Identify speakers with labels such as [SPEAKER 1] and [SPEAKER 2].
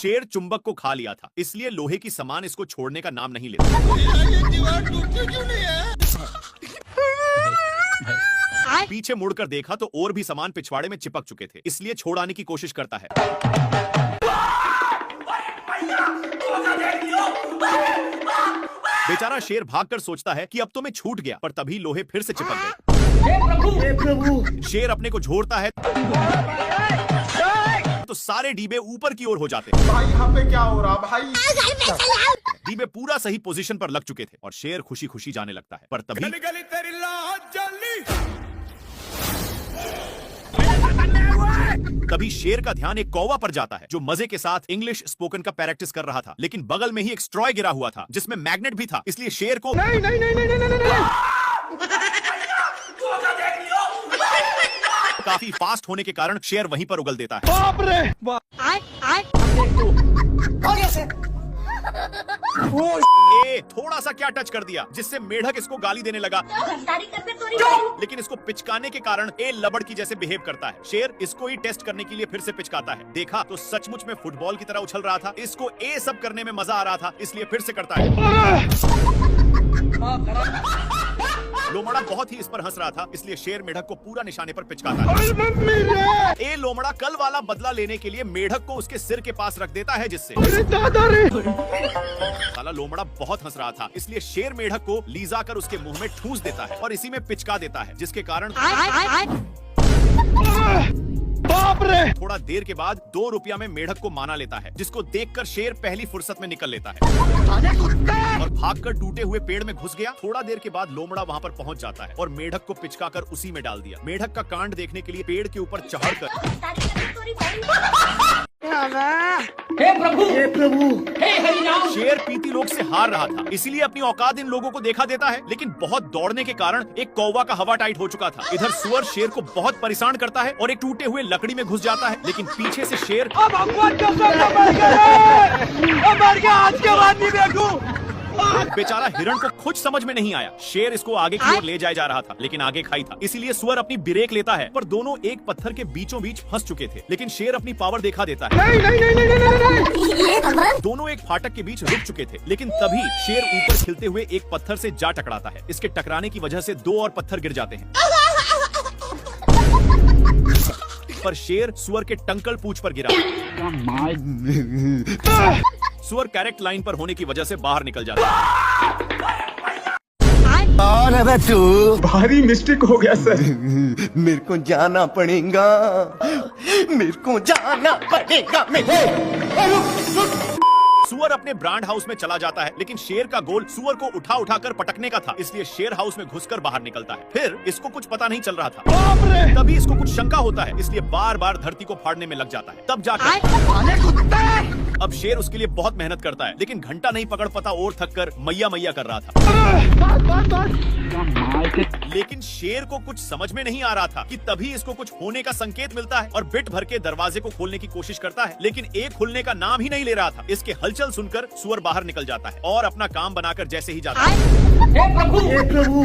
[SPEAKER 1] शेर चुंबक को खा लिया था, इसलिए लोहे की सामान इसको छोड़ने का नाम नहीं लेता।
[SPEAKER 2] ये दीवार टूटती क्यों नहीं है?
[SPEAKER 1] पीछे मुड़कर देखा तो और भी सामान पिछवाड़े में चिपक चुके थे, इसलिए छोड़ाने की कोशिश करता है। बेचारा शेर भागकर सोचता है कि अब तो मैं छूट गया, पर तभी लोहे फिर से चिपक गए।
[SPEAKER 2] हे प्रभु!
[SPEAKER 1] शेर अपने को झोरता है तो सारे डीबे ऊपर की ओर हो जाते हैं।
[SPEAKER 2] भाई यहाँ पे क्या हो रहा भाई?
[SPEAKER 1] डीबे पूरा सही पोजीशन पर लग चुके थे और शेर खुशी खुशी जाने लगता है, पर तभी शेर का ध्यान एक कौवा पर जाता है जो मजे के साथ इंग्लिश स्पोकन का प्रैक्टिस कर रहा था, लेकिन बगल में ही एक स्ट्रॉय गिरा हुआ था जिसमें मैग्नेट भी था, इसलिए शेर को काफी फास्ट होने के कारण शेर वहीं पर उगल देता है।
[SPEAKER 2] बाप रे बाप!
[SPEAKER 1] थोड़ा सा क्या टच कर दिया जिससे मेढक इसको गाली देने लगा, लेकिन इसको पिचकाने के कारण ए लबड़ की जैसे बिहेव करता है। शेर इसको ही टेस्ट करने के लिए फिर से पिचकाता है। देखा तो सचमुच में फुटबॉल की तरह उछल रहा था। इसको ए सब करने में मजा आ रहा था, इसलिए फिर से करता है। लोमड़ा बहुत ही इस पर हंस रहा था, इसलिए शेर मेढक को पूरा निशाने पर पिचकाता है। ए लोमड़ा कल वाला बदला लेने के लिए मेढक को उसके सिर के पास रख देता है, जिससे साला लोमड़ा बहुत हंस रहा था, इसलिए शेर मेढक को लीजा कर उसके मुंह में ठूस देता है और इसी में पिचका देता है, जिसके कारण
[SPEAKER 2] बाप रे!
[SPEAKER 1] थोड़ा देर के बाद 2 रुपया में मेढक को माना लेता है, जिसको देखकर शेर पहली फुर्सत में निकल लेता है और भागकर टूटे हुए पेड़ में घुस गया। थोड़ा देर के बाद लोमड़ा वहां पर पहुंच जाता है और मेढक को पिचकाकर उसी में डाल दिया। मेढक का कांड देखने के लिए पेड़ के ऊपर चढ़कर
[SPEAKER 2] हे प्रभु! हे प्रभु! हे हरिनाम!
[SPEAKER 1] शेर पीती लोग से हार रहा था, इसीलिए अपनी औकात इन लोगों को देखा देता है, लेकिन बहुत दौड़ने के कारण एक कौवा का हवा टाइट हो चुका था। इधर सुअर शेर को बहुत परेशान करता है और एक टूटे हुए लकड़ी में घुस जाता है, लेकिन पीछे से शेर
[SPEAKER 2] आज के बाद नहीं देखूं।
[SPEAKER 1] बेचारा हिरण को कुछ समझ में नहीं आया। शेर इसको आगे की ओर ले जाया जा रहा था, लेकिन आगे खाई था, इसीलिए सुअर अपनी ब्रेक लेता है, पर दोनों एक पत्थर के बीचों बीच फंस चुके थे, लेकिन शेर अपनी पावर दिखा देता है। दोनों एक फाटक के बीच रुक चुके थे, लेकिन तभी शेर ऊपर खिलते हुए एक पत्थर से जा टकराता है। इसके टकराने की वजह से 2 और पत्थर गिर जाते हैं, पर शेर सुअर के टंकल पूंछ पर गिरा। सुअर करेक्ट लाइन पर होने की वजह से बाहर निकल जाता है।
[SPEAKER 3] कौन है बे तू?
[SPEAKER 2] भारी मिस्टेक हो गया सर।
[SPEAKER 3] मेरे को जाना पड़ेगा, मेरे को जाना पड़ेगा।
[SPEAKER 1] सुअर अपने ब्रांड हाउस में चला जाता है, लेकिन शेर का गोल सुअर को उठा उठाकर पटकने का था, इसलिए शेर हाउस में घुसकर बाहर निकलता है। फिर इसको कुछ पता नहीं चल रहा था, तभी इसको कुछ शंका होता है, इसलिए बार बार धरती को फाड़ने में लग जाता है। तब जाकर अब शेर उसके लिए बहुत मेहनत करता है, लेकिन घंटा नहीं पकड़ पाता और थक कर मैया मैया कर रहा था। लेकिन शेर को कुछ समझ में नहीं आ रहा था कि तभी इसको कुछ होने का संकेत मिलता है और बिट भर के दरवाजे को खोलने की कोशिश करता है, लेकिन एक खुलने का नाम ही नहीं ले रहा था। इसके हलचल सुनकर सुअर बाहर निकल जाता है और अपना काम बनाकर जैसे ही जाता है,
[SPEAKER 2] हे प्रभु! हे प्रभु!